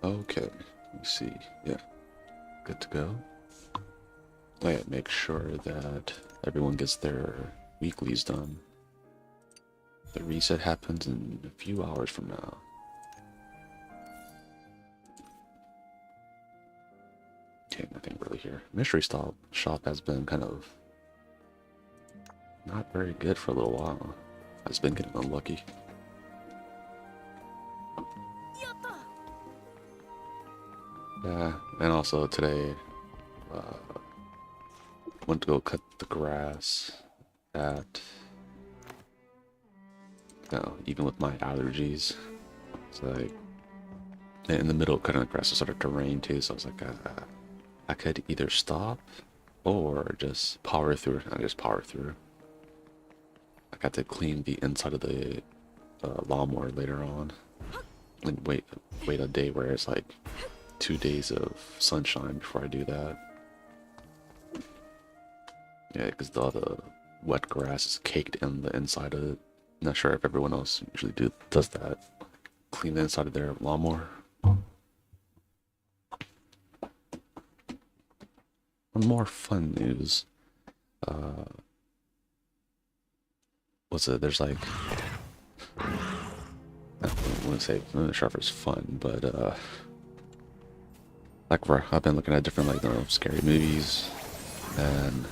Okay, let me see. Yeah, good to go. Oh yeah, make sure that everyone gets their weeklies done. The reset happens in a few hours from now. Okay, nothing really here. Mystery shop has been kind of not very good for a little while. I've just been getting unlucky. Yeah, and also today, went to go cut the grass at, even with my allergies, it's like, in the middle of cutting the grass, it started to rain too, so I was like, I could either stop or just power through. I just power through. I got to clean the inside of the lawnmower later on, and wait a day where it's like 2 days of sunshine before I do that. Yeah, because all the wet grass is caked in the inside of it. Not sure if everyone else usually does that. Clean the inside of their lawnmower. On more fun news, there's like, I wouldn't say, I'm not sure if it's fun, but like I've been looking at different like scary movies, and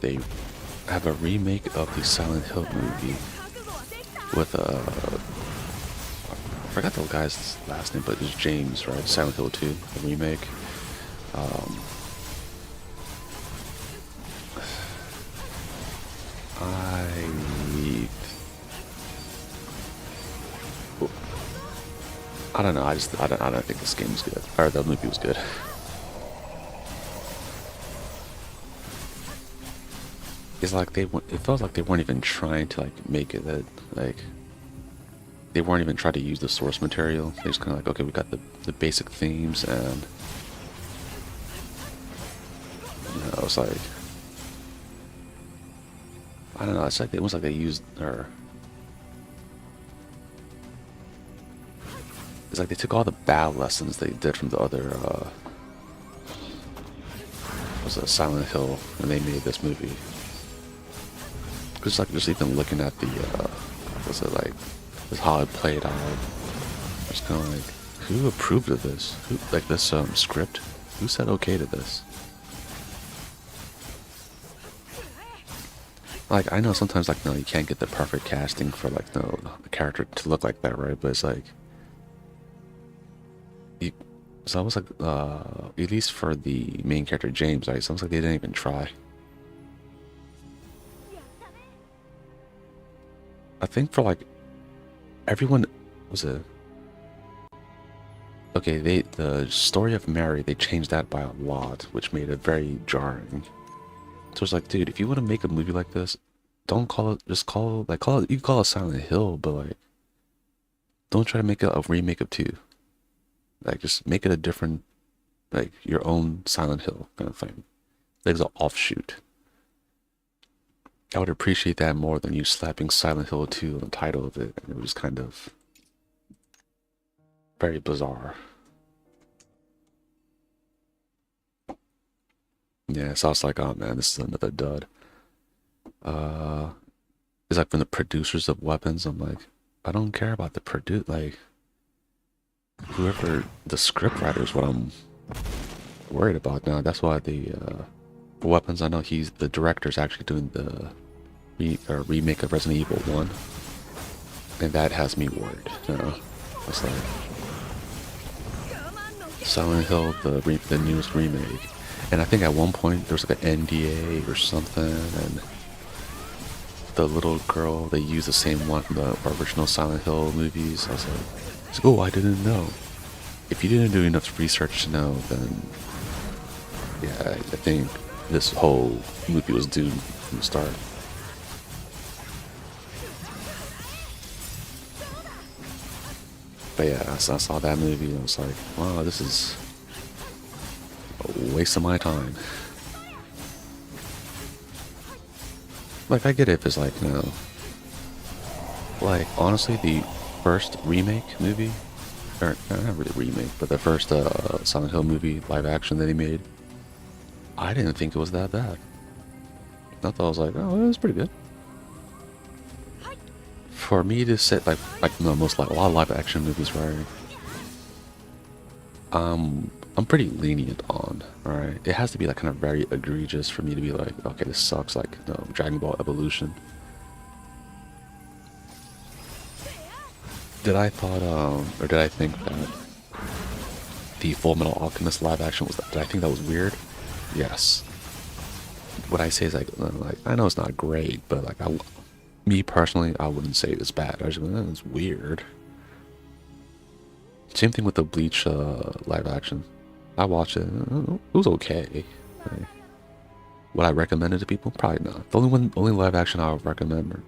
they have a remake of the Silent Hill movie with I forgot the guy's last name, but it was James, right? Silent Hill 2, the remake. I don't know. I don't think this game was good, or the movie was good. It's like it felt like they weren't even trying to like make it that like they weren't even trying to use the source material. They just kind of like, okay, we got the basic themes, and it's like, I don't know. It's like it was like they used, or it's like they took all the bad lessons they did from the other was it Silent Hill, and they made this movie. Because like just even looking at the was it like just how it played out, it's kind of like, who approved of this? Who, like this script? Who said okay to this? Like, I know sometimes like no, you can't get the perfect casting for like the character to look like that, right? But it's like it's almost like at least for the main character James, right? It's almost like they didn't even try. I think for like everyone was a okay. The story of Mary, they changed that by a lot, which made it very jarring. So it's like, dude, if you want to make a movie like this, don't call it. Just call it. You can call it Silent Hill, but like, don't try to make it a remake of 2. Like, just make it a different, like your own Silent Hill kind of thing. Like it's an offshoot. I would appreciate that more than you slapping Silent Hill 2 on the title of it. And it was kind of very bizarre. Yeah, so I was like, oh man, this is another dud. It's like from the producers of Weapons. I'm like, I don't care about the like whoever the script writer is what I'm worried about now. That's why the Weapons, I know the director's actually doing the remake of Resident Evil 1, and that has me worried. It's like Silent Hill, the newest remake, and I think at one point there was like an NDA or something, and the little girl, they used the same one from the original Silent Hill movies. I was like, oh, I didn't know. If you didn't do enough research to know, then yeah, I think this whole movie was doomed from the start. But yeah, I saw that movie and I was like, wow, this is a waste of my time. Like, I get it if it's like, like, honestly, the first remake movie or not really remake, but the first Silent Hill movie live action that he made, I didn't think it was that bad. I thought I was like, oh, it was pretty good. For me to sit like no, most like a lot of live action movies, right? I'm pretty lenient on, right? It has to be like kind of very egregious for me to be like, okay, this sucks. Like, no, Dragon Ball Evolution. Did I thought, or did I think that the Full Metal Alchemist live action was? Did I think that was weird? Yes. What I say is like I know it's not great, but like me personally, I wouldn't say it's bad. I just it's weird. Same thing with the Bleach live action. I watched it. It was okay. Like, would I recommend it to people? Probably not. The only live action I would recommend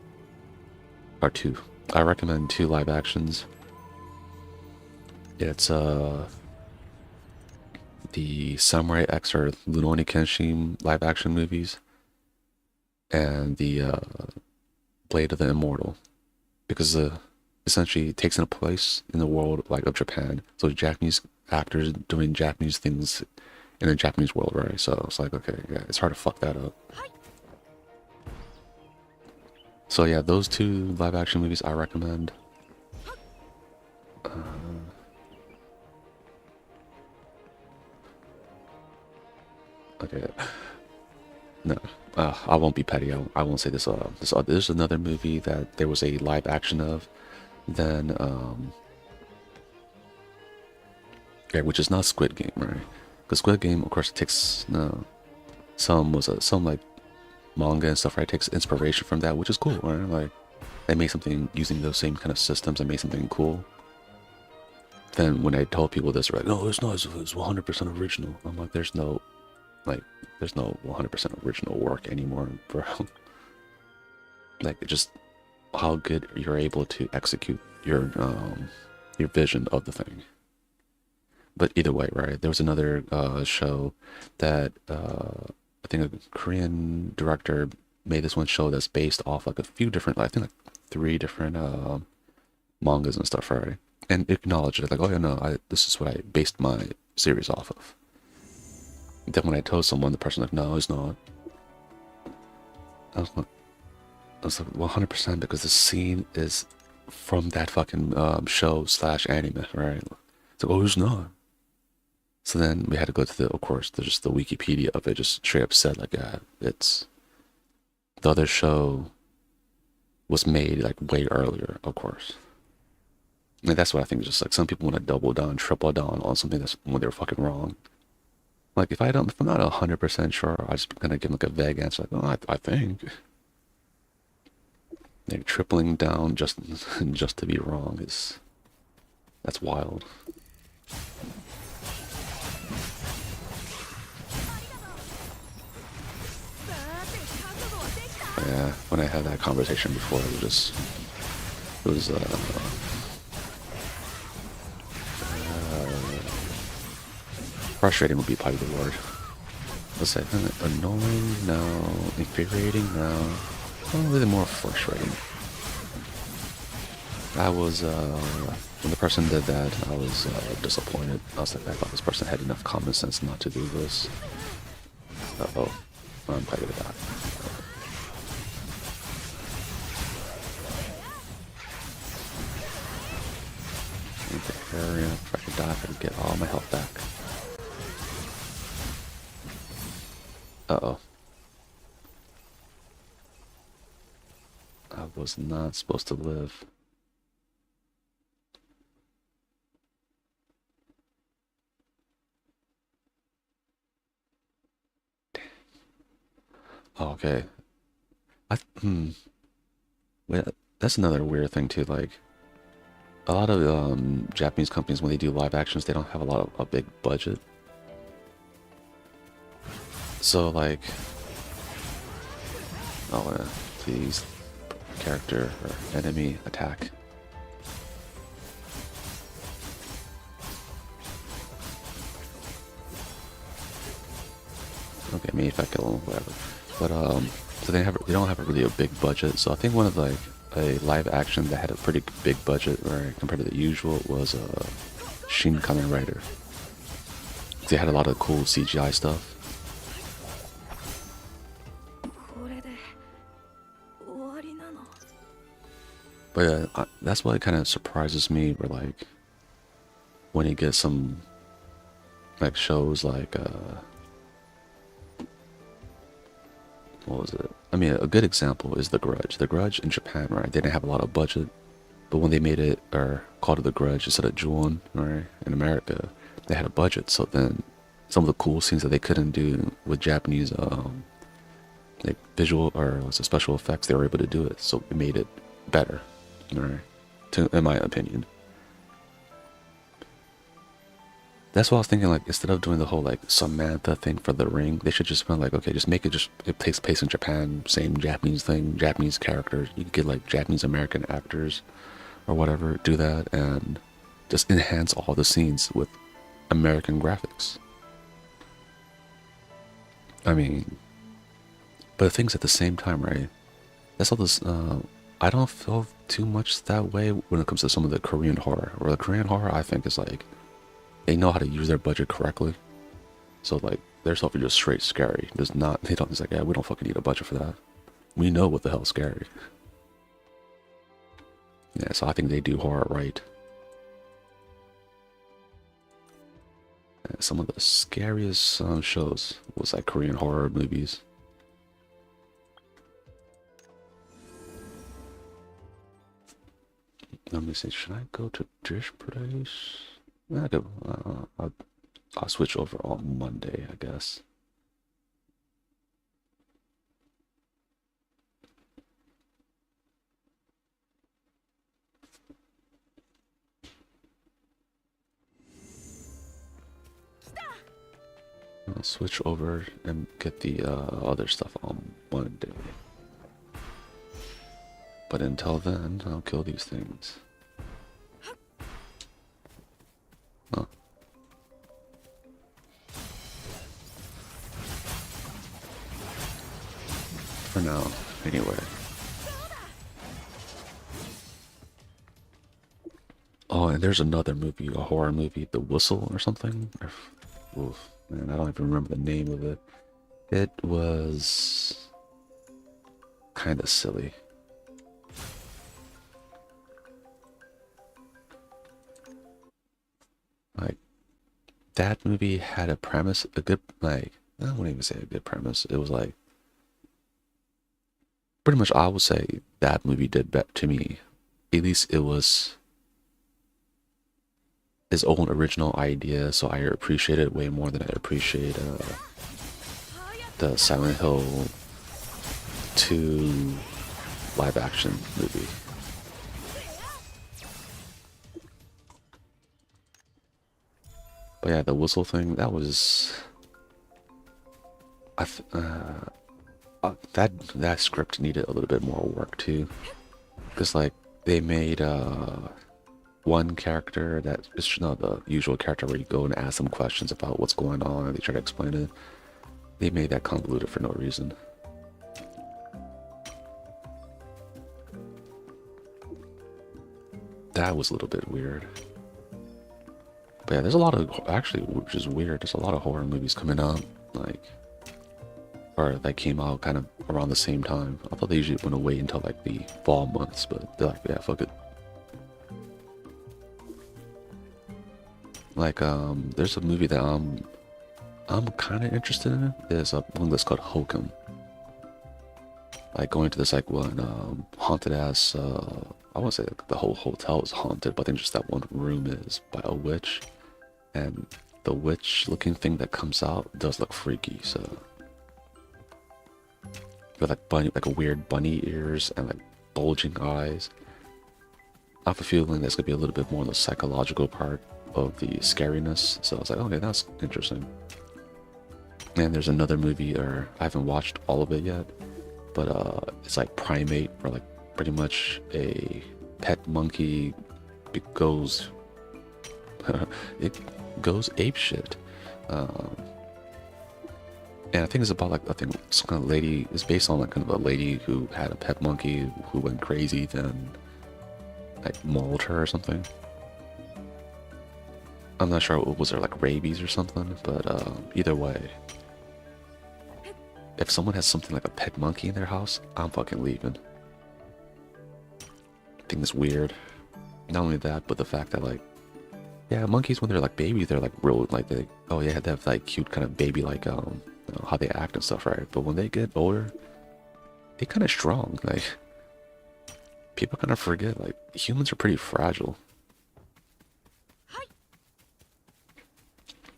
are two. I recommend two live actions. It's the Samurai X or Rurouni Kenshin live action movies, and the Blade of the Immortal, because essentially it takes in a place in the world like of Japan. So Japanese actors doing Japanese things in a Japanese world, right? So it's like, okay, yeah, it's hard to fuck that up. So yeah, those two live action movies I recommend. Okay, no, I won't be petty. I won't say this. There's another movie that there was a live action of, then yeah, which is not Squid Game, right? Because Squid Game, of course, it takes some like manga and stuff, right? It takes inspiration from that, which is cool, right? Like they made something using those same kind of systems and made something cool. Then when I told people this, right? No, it's not. It's 100% original. I'm like, there's no 100% original work anymore, bro. Like just how good you're able to execute your vision of the thing. But either way, right? There was another show that I think a Korean director made this one show that's based off like a few different, I think like 3 different mangas and stuff, right? And acknowledged it, like, oh yeah, no, this is what I based my series off of. Then when I told someone, the person was like, no, it's not. I was like 100% because the scene is from that fucking show / anime, right? It's like, oh, it's not. So then we had to go to of course, there's just the Wikipedia of it, just straight up said like, it's the other show was made like way earlier, of course. And that's what I think is just like some people want to double down, triple down on something that's when they're fucking wrong. Like if I'm not 100% sure, I just gonna give like a vague answer, like, oh, I think. Like tripling down just to be wrong that's wild. Yeah, when I had that conversation before, it was frustrating would be probably the word. Let's say annoying, no. Infuriating, no. Probably more frustrating. I was, when the person did that, I was disappointed. I was like, I thought this person had enough common sense not to do this. Uh-oh. I'm quite good at that. Okay, hurry up. If I could die, if I could get all my health back. Uh-oh. I was not supposed to live. Oh, okay. Wait, that's another weird thing too. Like a lot of Japanese companies, when they do live actions, they don't have a big budget. So like, oh, please, character or enemy attack. Okay, maybe if I kill him, whatever. But so they don't have really a big budget. So I think one of like a live action that had a pretty big budget, right, compared to the usual was Shin Kamen Rider. They had a lot of cool CGI stuff. But yeah, that's what kind of surprises me. Where like when you get some like shows like what was it? I mean, a good example is The Grudge. The Grudge in Japan, right? They didn't have a lot of budget, but when they made it or called it The Grudge instead of Ju-on, right? In America, they had a budget, so then some of the cool scenes that they couldn't do with Japanese like visual or was it special effects, they were able to do it, so it made it better, right? In my opinion. That's what I was thinking, like, instead of doing the whole, like, Samantha thing for The Ring, they should just been like, okay, just make it it takes place in Japan, same Japanese thing, Japanese characters. You could get, like, Japanese American actors or whatever, do that, and just enhance all the scenes with American graphics. I mean, but the things at the same time, right? That's all this, I don't feel too much that way when it comes to some of the Korean horror. Or the Korean horror, I think, is like, they know how to use their budget correctly. So like their stuff is just straight scary. There's not they don't it's like, yeah, we don't fucking need a budget for that. We know what the hell's scary. Yeah, so I think they do horror right. Yeah, some of the scariest shows was like Korean horror movies. Let me see, should I go to Dish Place? I could, I'll switch over on Monday, I guess. I'll switch over and get the other stuff on Monday. But until then, I'll kill these things. Huh. For now, anyway. Oh, and there's another movie, a horror movie, The Whistle or something. Oof, man, I don't even remember the name of it. It was kind of silly. Like, that movie had a premise, a good, like, I wouldn't even say a good premise. It was like, pretty much I would say that movie did better to me. At least it was his own original idea, so I appreciate it way more than I appreciate the Silent Hill 2 live action movie. But yeah, the whistle thing, that was that script needed a little bit more work too, because like they made one character that is not the usual character where you go and ask them questions about what's going on and they try to explain it. They made that convoluted for no reason. That was a little bit weird. But yeah, there's a lot of, actually, which is weird, there's a lot of horror movies coming out, like, or that came out kind of around the same time. I thought they usually went away until like the fall months, but they're like, yeah, fuck it. Like, there's a movie that I'm kind of interested in. There's a one that's called Hokum. Like going to this like one haunted ass. I won't say like the whole hotel is haunted, but I think just that one room is by a witch, and the witch-looking thing that comes out does look freaky. So with like bunny, like a weird bunny ears and like bulging eyes. I have a feeling there's gonna be a little bit more on the psychological part of the scariness. So I was like, okay, that's interesting. And there's another movie, or I haven't watched all of it yet, but it's like Primate, where like pretty much a pet monkey goes it goes apeshit. And I think it's about like, I think some kind of lady, it's based on like kind of a lady who had a pet monkey who went crazy, then like mauled her or something. I'm not sure, was there like rabies or something, but either way, if someone has something like a pet monkey in their house, I'm fucking leaving. I think it's weird. Not only that, but the fact that like, yeah, monkeys when they're like babies, they're like real, like they, oh yeah, they have like cute kind of baby like you know, how they act and stuff, right? But when they get older, they kind of strong. Like people kind of forget, like humans are pretty fragile.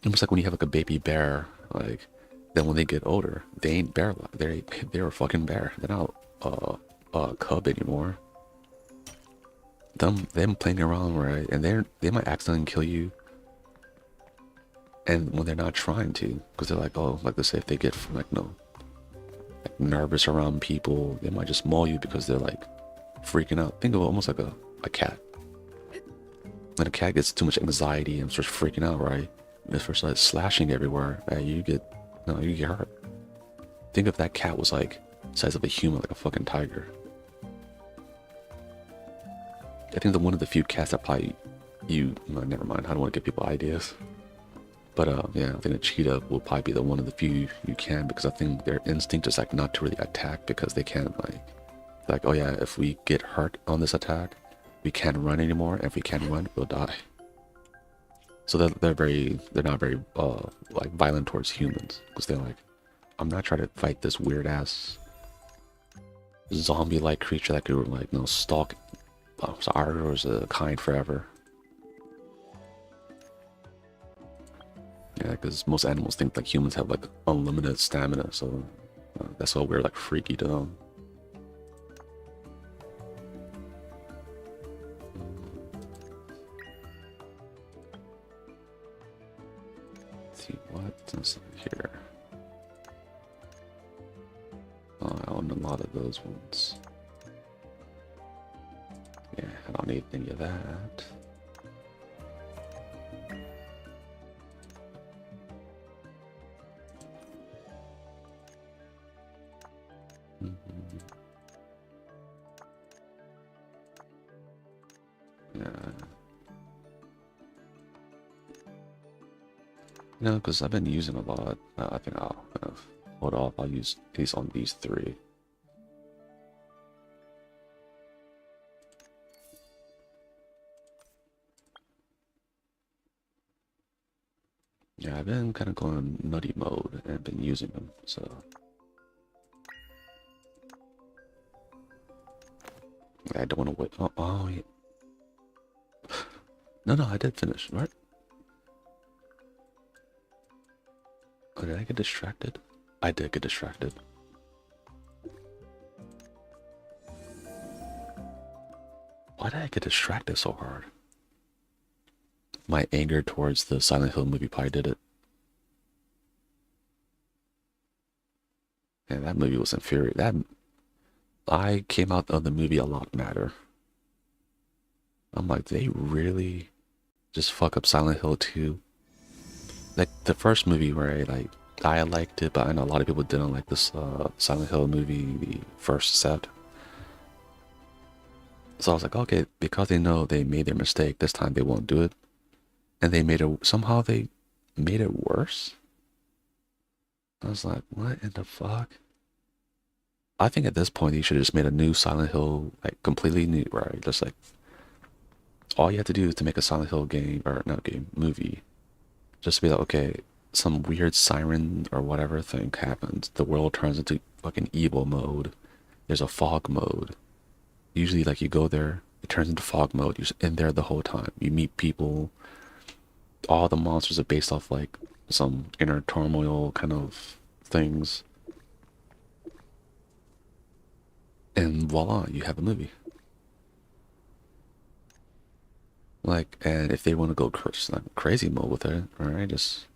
Almost like when you have like a baby bear, like then when they get older, they ain't bear, they're a fucking bear. They're not a cub anymore. Them playing around, right? And they might accidentally kill you. And when they're not trying to, because they're like, oh, like let's say if they get like no, like nervous around people, they might just maul you because they're like freaking out. Think of it almost like a cat. When a cat gets too much anxiety and starts freaking out, right? And it starts like slashing everywhere, you get hurt. Think if that cat was like the size of a human, like a fucking tiger. I think one of the few cats that probably no, never mind. I don't want to give people ideas. But yeah, I think a cheetah will probably be the one of the few you can, because I think their instinct is like not to really attack because they can't like, oh yeah, if we get hurt on this attack, we can't run anymore. And if we can't run, we'll die. So they're not very like violent towards humans, because they're like, I'm not trying to fight this weird ass zombie-like creature that could like stalk ours a kind forever. Yeah, because most animals think like humans have like unlimited stamina, so that's why we're like freaky to them. Let's see what's here. Oh, I own a lot of those ones. Yeah, I don't need any of that. Yeah. No, because I've been using a lot. I think I'll kind of hold off. I'll use these on these three. Yeah, I've been kind of going nutty mode and been using them, so I don't want to wait. Oh yeah. No, I did finish, right? Oh, did I get distracted? I did get distracted. Why did I get distracted so hard? My anger towards the Silent Hill movie probably did it. And that movie was infuriating. I came out of the movie a lot madder. I'm like, they really just fuck up Silent Hill 2. Like the first movie where I liked it, but I know a lot of people didn't like this Silent Hill movie, the first set. So I was like, okay, because they know they made their mistake, this time they won't do it. And somehow they made it worse. I was like, what in the fuck? I think at this point, you should have just made a new Silent Hill, like completely new, right? Just like, all you have to do is to make a Silent Hill game, or not game, movie. Just to be like, okay, some weird siren or whatever thing happens. The world turns into fucking evil mode. There's a fog mode. Usually, like, you go there, it turns into fog mode. You're just in there the whole time. You meet people. All the monsters are based off, like, some inner turmoil kind of things. And voila, you have a movie. Like, and if they want to go crazy mode with it, alright, just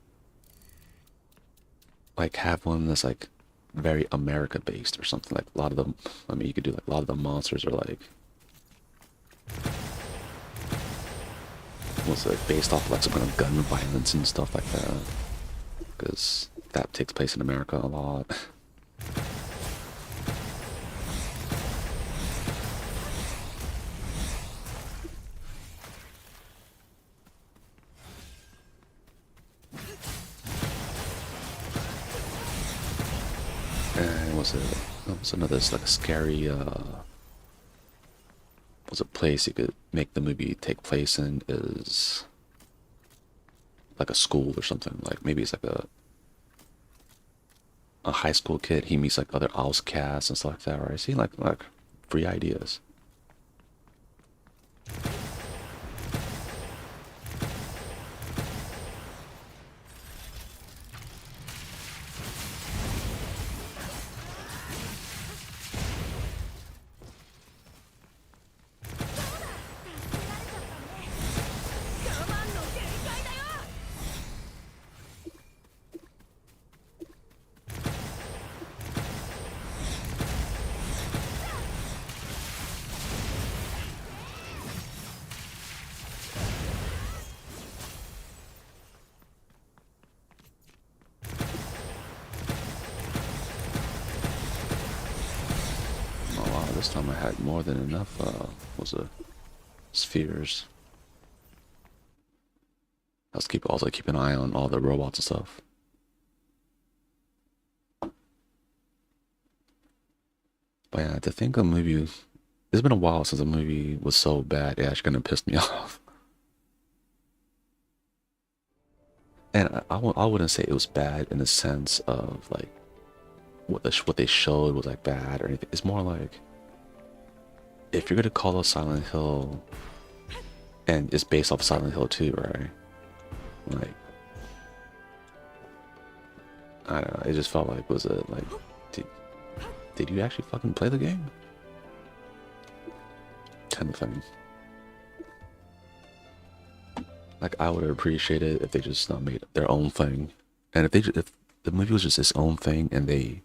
like have one that's like very America based or something. Like a lot of them, I mean, you could do like a lot of the monsters are like, what's it, based off like some kind of gun violence and stuff like that, because that takes place in America a lot. was it? What's another? It's like a scary. Was a place you could make the movie take place in is like a school or something. Like maybe it's like a high school kid. He meets like other outcasts and stuff like that. Right? See, like free ideas. Oh wow, this time I had more than enough. Was it spheres? Let's also keep an eye on all the robots and stuff. But yeah, to think a movie, it's been a while since a movie was so bad, it actually kind of pissed me off. And I wouldn't say it was bad in the sense of like what they showed was like bad or anything. It's more like if you're gonna call a Silent Hill and it's based off Silent Hill 2, right? Like I don't know, it just felt like was it like did, did you actually fucking play the game? Kind of thing. Like I would have appreciated if they just made their own thing, and if the movie was just its own thing and they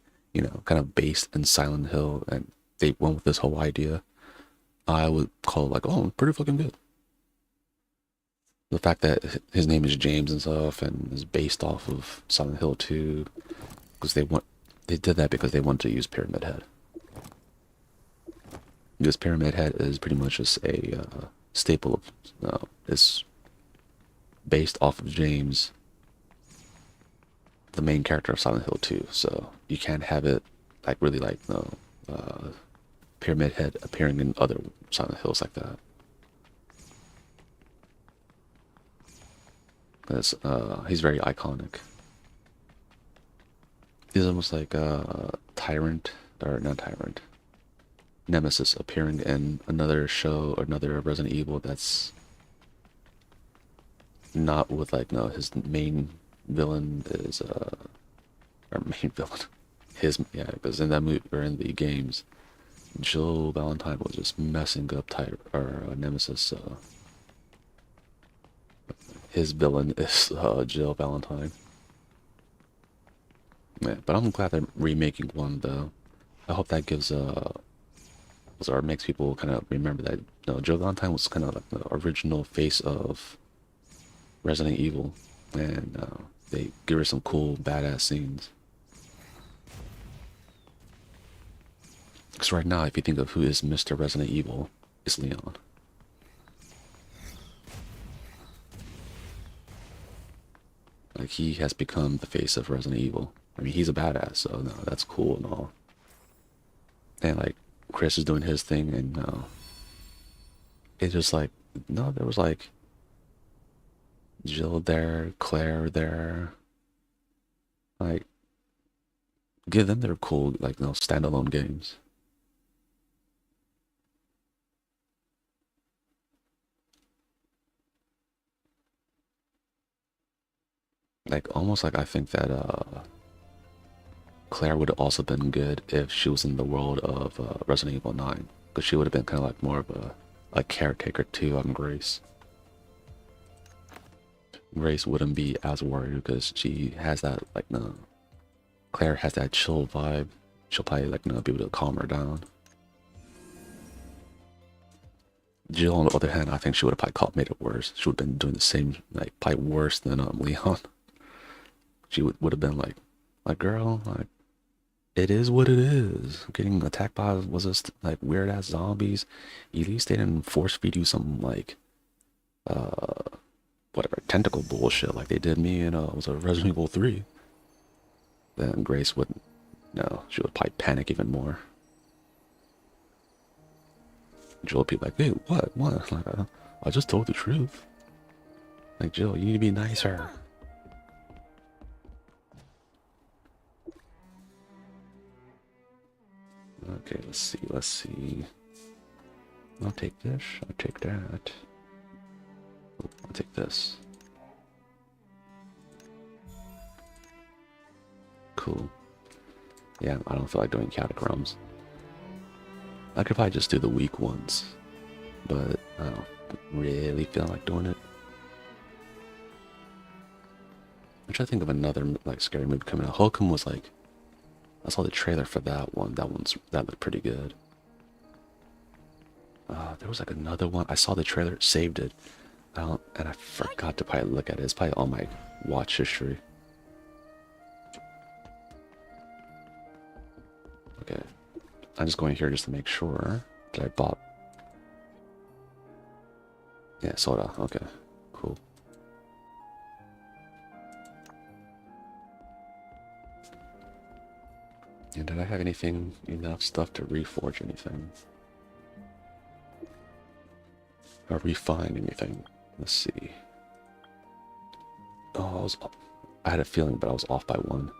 kind of based in Silent Hill and they went with this whole idea, I would call it like, oh, pretty fucking good. The fact that his name is James and stuff and is based off of Silent Hill 2, because they did that because they wanted to use Pyramid Head. Because Pyramid Head is pretty much just a staple of it's based off of James, the main character of Silent Hill 2. So you can't have it like really like Pyramid Head appearing in other Silent Hills like that. Because he's very iconic. He's almost like a Tyrant, or not Tyrant, Nemesis appearing in another show or another Resident Evil that's not with like his main villain is or main villain because in that movie or in the games Jill Valentine was just messing up Nemesis, so his villain is Jill Valentine. Yeah, but I'm glad they're remaking one though. I hope that gives or makes people kind of remember that Jill Valentine was kind of like the original face of Resident Evil, and they give her some cool badass scenes. Because right now, if you think of who is Mr. Resident Evil, it's Leon. Like he has become the face of Resident Evil. I mean, he's a badass, so no, that's cool and all. And like Chris is doing his thing, and it's just like there was like Jill there, Claire there. Like, give them their cool, like, standalone games. Like, almost like I think that Claire would have also been good if she was in the world of Resident Evil 9. Because she would have been kind of like more of a caretaker too on Grace. Grace wouldn't be as worried because she has that like Claire has that chill vibe. She'll probably like be able to calm her down. Jill, on the other hand, I think she would have probably made it worse. She would have been doing the same, like probably worse than Leon. She would have been like girl, like it is what it is. Getting attacked by was this like weird ass zombies. At least they didn't force feed you some like whatever tentacle bullshit like they did me in was a Resident Evil 3. Then Grace wouldn't No, she would probably panic even more. Jill would be like, hey, what? What? Like, I just told the truth. Like, Jill, you need to be nicer. Okay, let's see, let's see. I'll take this, I'll take that. I'll take this. Cool. Yeah, I don't feel like doing catacombs. I could probably just do the weak ones, but I don't really feel like doing it. I'm trying to think of another like scary movie coming out. Holcomb was like, I saw the trailer for that one. That looked pretty good. There was like another one. I saw the trailer, saved it, and I forgot to probably look at it. It's probably on my watch history. Okay, I'm just going here just to make sure that I bought. Yeah, soda. Okay, cool. And did I have enough stuff to reforge anything? Or refine anything? Let's see. Oh, I had a feeling, but I was off by one.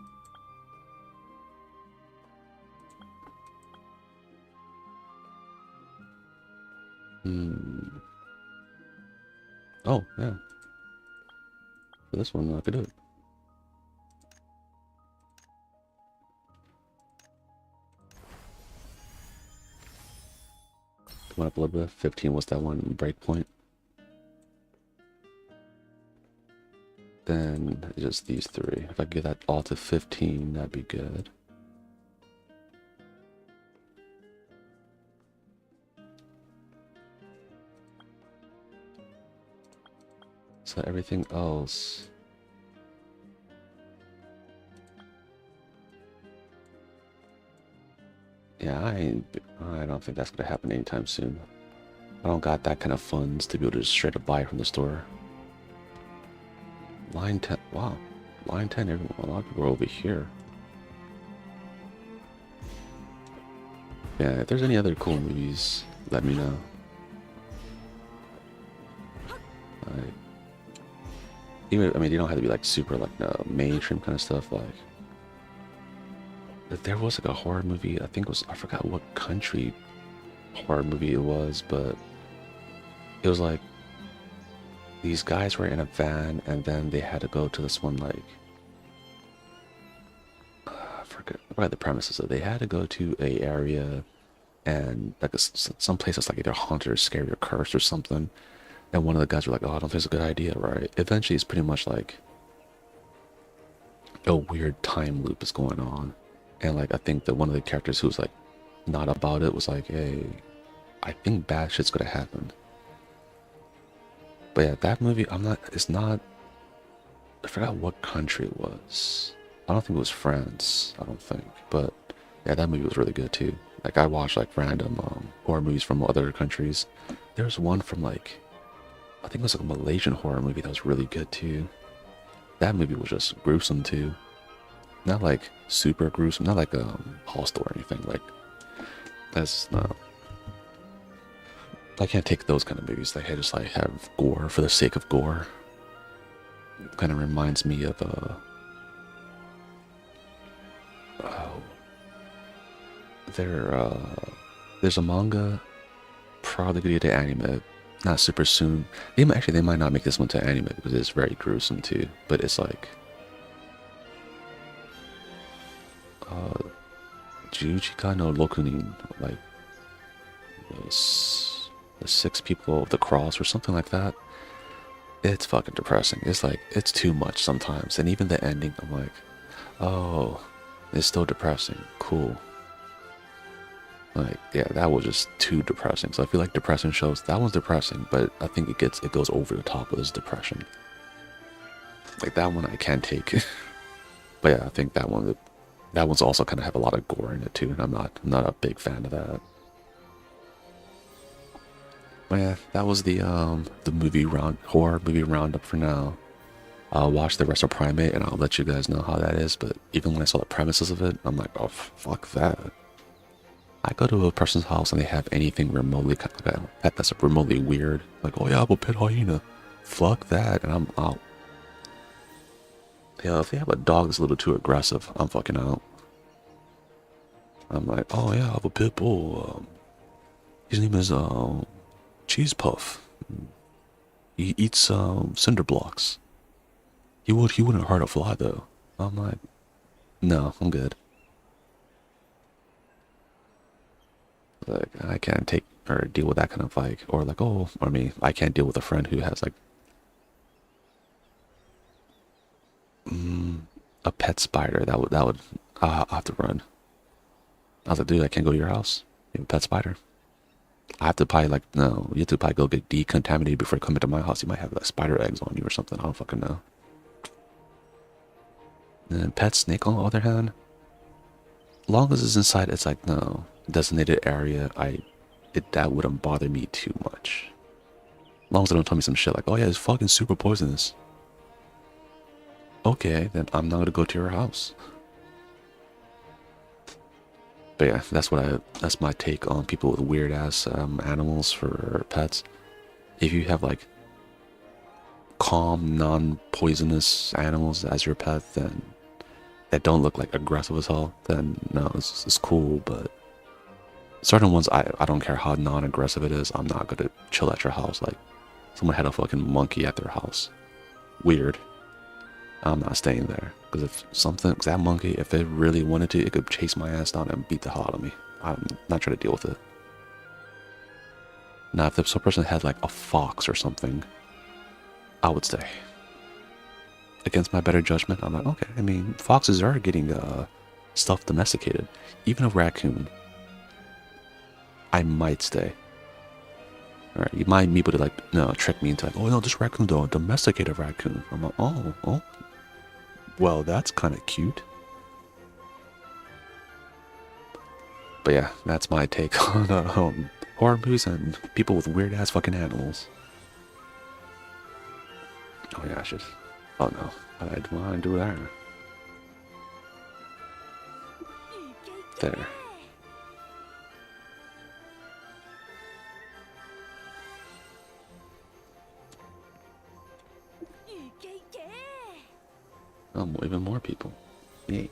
Oh, yeah. For this one, I could do it. Went up a little bit. 15 was that one breakpoint. Then just these three. If I get that all to 15, that'd be good. So everything else. Yeah, I don't think that's gonna happen anytime soon. I don't got that kind of funds to be able to just straight up buy from the store. Line 10, wow. Line 10, a lot of people are over here. Yeah, if there's any other cool movies, let me know. Even, I mean, you don't have to be like super like mainstream kind of stuff. Like, there was like a horror movie. I think it was, I forgot what country horror movie it was, but it was like these guys were in a van and then they had to go to this one like I forgot the premises. So they had to go to a area and like some place that's like either haunted or scary or cursed or something. And one of the guys were like, "Oh, I don't think it's a good idea, right?" Eventually, it's pretty much like a weird time loop is going on, and like I think that one of the characters who was like not about it was like, "Hey, I think bad shit's gonna happen." But yeah, that movie, it's not, I forgot what country it was. I don't think it was France, I don't think. But yeah, that movie was really good too. Like I watched like random horror movies from other countries. There was one from like, I think it was like a Malaysian horror movie that was really good too. That movie was just gruesome too. Not like super gruesome, not like Hostel or anything. Like, that's not, I can't take those kind of movies. Like I just like have gore for the sake of gore. It kind of reminds me of oh, there's a manga probably gonna get to anime, not super soon. They might not make this one to anime because it's very gruesome too. But it's like Jujika no Rokunin, like the 6 people of the cross or something like that. It's fucking depressing. It's like, it's too much sometimes. And even the ending, I'm like, oh, it's still depressing. Cool. Like, yeah, that was just too depressing. So I feel like depressing shows, that one's depressing, but I think it goes over the top with its depression. Like that one I can't take. But yeah, I think that one's also kind of have a lot of gore in it too, and I'm not a big fan of that. But yeah, that was the horror movie roundup for now. I'll watch the rest of Primate and I'll let you guys know how that is. But even when I saw the premises of it, I'm like, oh, fuck that. I go to a person's house and they have anything remotely, like a pet that's remotely weird. Like, oh yeah, I have a pet hyena. Fuck that. And I'm out. Yeah, if they have a dog that's a little too aggressive, I'm fucking out. I'm like, oh yeah, I have a pit bull. His name is Cheese Puff. He eats cinder blocks. He wouldn't hurt a fly though. I'm like, no, I'm good. Like I can't take or deal with that kind of like, or like, oh, I mean, I can't deal with a friend who has like a pet spider. That would I'll have to run. I was like, dude, I can't go to your house. You have a pet spider. I have to probably like, no, you have to probably go get decontaminated before you come into my house. You might have like spider eggs on you or something. I don't fucking know. And then pet snake on the other hand, long as it's inside, it's like no designated area. That wouldn't bother me too much. As long as they don't tell me some shit like, oh yeah, it's fucking super poisonous. Okay, then I'm not gonna go to your house. But yeah, that's my take on people with weird ass animals for pets. If you have like calm, non-poisonous animals as your pet, then that don't look like aggressive as hell, then no, it's cool. But certain ones, I don't care how non-aggressive it is, I'm not gonna chill at your house. Like someone had a fucking monkey at their house. Weird. I'm not staying there. Because if that monkey, if it really wanted to, it could chase my ass down and beat the hell out of me. I'm not trying to deal with it. Now, if some person had like a fox or something, I would stay. Against my better judgment, I'm like, okay, I mean, foxes are getting stuff domesticated. Even a raccoon, I might stay. Alright, you might be able to like, no, trick me into like, oh no, this raccoon though, domesticated raccoon. I'm like, oh. Well, that's kind of cute. But yeah, that's my take on horror movies and people with weird ass fucking animals. Oh yeah, I should. Oh no, I don't want to do that. There. Oh, even more people. Yay.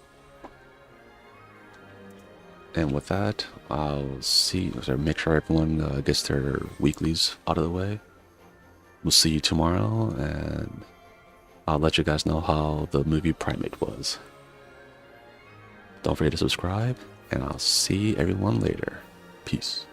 And with that, I'll see, so make sure everyone gets their weeklies out of the way. We'll see you tomorrow, and I'll let you guys know how the movie Primate was. Don't forget to subscribe, and I'll see everyone later. Peace.